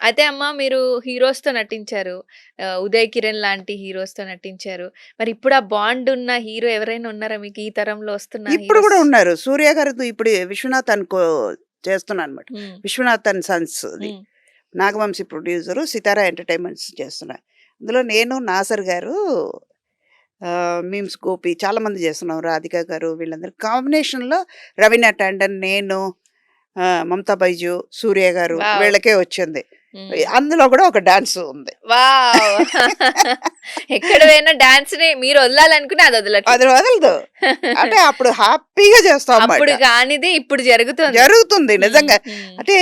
అయితే అమ్మ మీరు హీరోస్‌తో నటించారు. 'ఉదయ్ కిరణ్' లాంటి హీరోస్‌తో నటించారు. మరి ఇప్పుడు ఆ బాండ్ ఉన్న హీరో ఎవరైనా ఉన్నారా మీకు ఈ తరంలో వస్తున్న ఇప్పుడు హీరోస్? గూడా ఉన్నారు. 'సూర్య' గారిది ఇప్పుడు 'విశ్వనాథ్ అనుకో' చేస్తున్నానన్నమాట. హ్మ్. 'విశ్వనాథ్ అండ్ సన్స్'ది. హ్మ్. నాగవంశీ ప్రొడ్యూసరు, సితారా ఎంటర్‌టైన్‌మెంట్స్ చేస్తున్నా. అందులో నేను, నాసర్ గారు, మీమ్స్ గోపి చాలా మంది చేస్తున్నాం. రాధిక గారు వీళ్ళందరూ కాంబినేషన్‌లో రవీనా టండన్, నేను, మమతా బైజు, సూర్య గారు వావ్! వీళ్ళకే వచ్చింది. హ్మ్. అందులో కూడా ఒక డాన్స్ ఉంది. వావ్! ఎక్కడ పోయినా డాన్స్‌ని మీరు వదలాలనుకుని అది వదలట్లే. అది వదలదు. అంటే అప్పుడు హ్యాపీగా చేస్తామన్నమాట. అప్పుడు కానిది ఇప్పుడు జరుగుతోంది. జరుగుతుంది హ్మ్. నిజంగా. హ్మ్. అంటే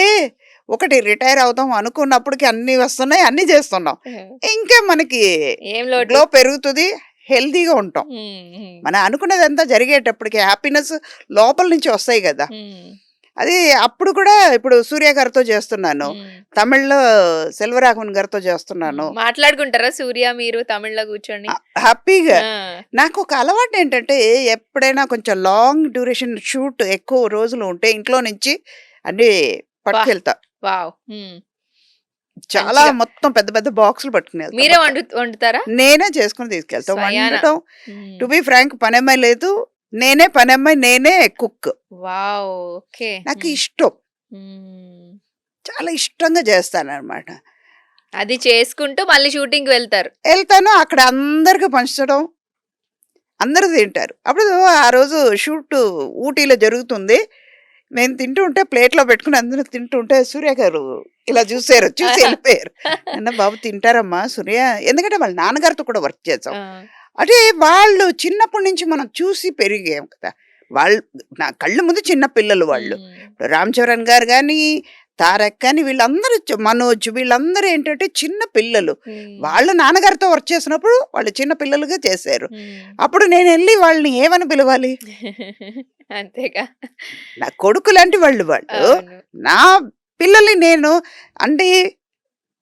ఒకటి రిటైర్ అవుదాం అనుకున్నప్పటికి అన్నీ వస్తున్నాయి. అన్నీ చేస్తున్నాం. ఇంకా మనకి ఏం లోటు? గ్లో పెరుగుతది. హెల్తీగా ఉంటాం. హ్మ్. హ్మ్. మనం అనుకున్నదంతా జరిగేటప్పటికి హ్యాపీనెస్ లోపల నుంచి వస్తాయి గదా! హ్మ్. అది అప్పుడు కూడా ఇప్పుడు 'సూర్య' గారితో చేస్తున్నాను. హ్మ్. తమిళ్‌లో 'సెల్వరాఘవన్' గారితో చేస్తున్నాను. మాట్లాడుకుంటారా సూర్య మీరు తమిళ్‌లో కూర్చొని? హ్యాపీగా. ఆ! నాకొక అలవాటేంటంటే ఎప్పుడైనా కొంచెం లాంగ్ డ్యూరేషన్ షూట్ ఎక్కువ రోజులు ఉంటే ఇంట్లో నుంచి అన్నీ అబ్బా! పట్టుకెళ్తా. వావ్! హ్మ్. చాలా మంచిగా. మొత్తం పెద్ద పెద్ద బాక్సులు పట్టుకుని వెళ్తా మీరే మొత్తం. వండుతారా? నేనే చేసుకొని తీసుకెళ్తా. స్వయాన. వండటం హ్మ్. టు బీ ఫ్రాంక్ పనమ్మాయి లేదు. నేనే పనమ్మాయి, నేనే కుక్. వావ్! ఓకే. నాకు హ్మ్. ఇష్టం. హ్మ్. చాలా ఇష్టంగా చేస్తాననమాట. అది చేసుకుంటూ మళ్ళీ షూటింగ్‌కి వెళ్తారు. ఎళ్తాను అక్కడ అందరికి పంచడం. అందరూ తింటారు. అప్పుడు ఆ రోజు షూటు ఊటీలో జరుగుతుంది. నేను తింటూ ఉంటే ప్లేట్‌లో పెట్టుకొని అందరూ తింటుంటే సూర్య గారు ఇలా చూసారు. చూసి ఎళ్ళిపోయారు. "నాన్న బాబు తింటారమ్మా సూర్య" ఎందుకంటే వాళ్ళ నాన్నగారితో కూడా వర్క్ చేసాం. ఆ! అంటే వాళ్ళు చిన్నప్పటి నుంచి మనం చూసి పెరిగాం కదా! వాళ్ళు నా కళ్ళ ముందు చిన్న పిల్లలు వాళ్ళు. హ్మ్. రామ్ చరణ్ గారు గాని, తారక్ కానీ వీళ్ళందరూ మనోజ్ వీళ్ళందరూ ఏంటంటే చిన్న పిల్లలు. హ్మ్. వాళ్ళ నాన్నగారితో వర్క్ చేసినప్పుడు వాళ్ళు చిన్న పిల్లలుగా చేశారు. హ్మ్. అప్పుడు నేనెళ్ళి వాళ్ళని ఏమని పిలవాలి? అంతేగా. నా కొడుకులాంటి వాళ్ళు వాళ్ళు. అవును. నా పిల్లల్ని నేను అండి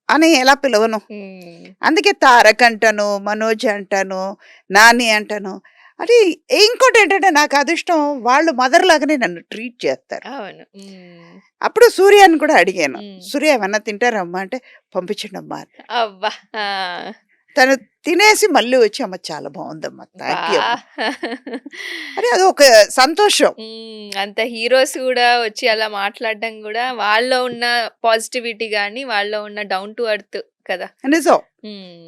అని ఎలా పిలవను? హ్మ్. అందుకే తారక్ అంటాను, మనోజ్ అంటాను, నాని అంటాను. అది ఇంకోటేంటంటే నాకు అదృష్టం వాళ్ళు మదర్ లాగానే నన్ను ట్రీట్ చేస్తారు. అవును. హ్మ్. అప్పుడు సూర్యని కూడా అడిగాను. హ్మ్. "సూర్య ఏమన్నా తింటారమ్మా?" అంటే పంపించండమ్మా అని. అబ్బా! ఆ! తను తినేసి మళ్ళీ వచ్చి, "అమ్మ చాలా బావుందమ్మా. బా! థాంక్ యూ అమ్మ." అని అదొక సంతోషం. అంత హీరోస్ గూడా వచ్చి అలా మాట్లాడడం గూడా వాళ్ళలో ఉన్న పాజిటివిటీ గాని, వాళ్ళలో ఉన్న డౌన్ టు ఎర్త్ కదా! నిజం. హ్మ్.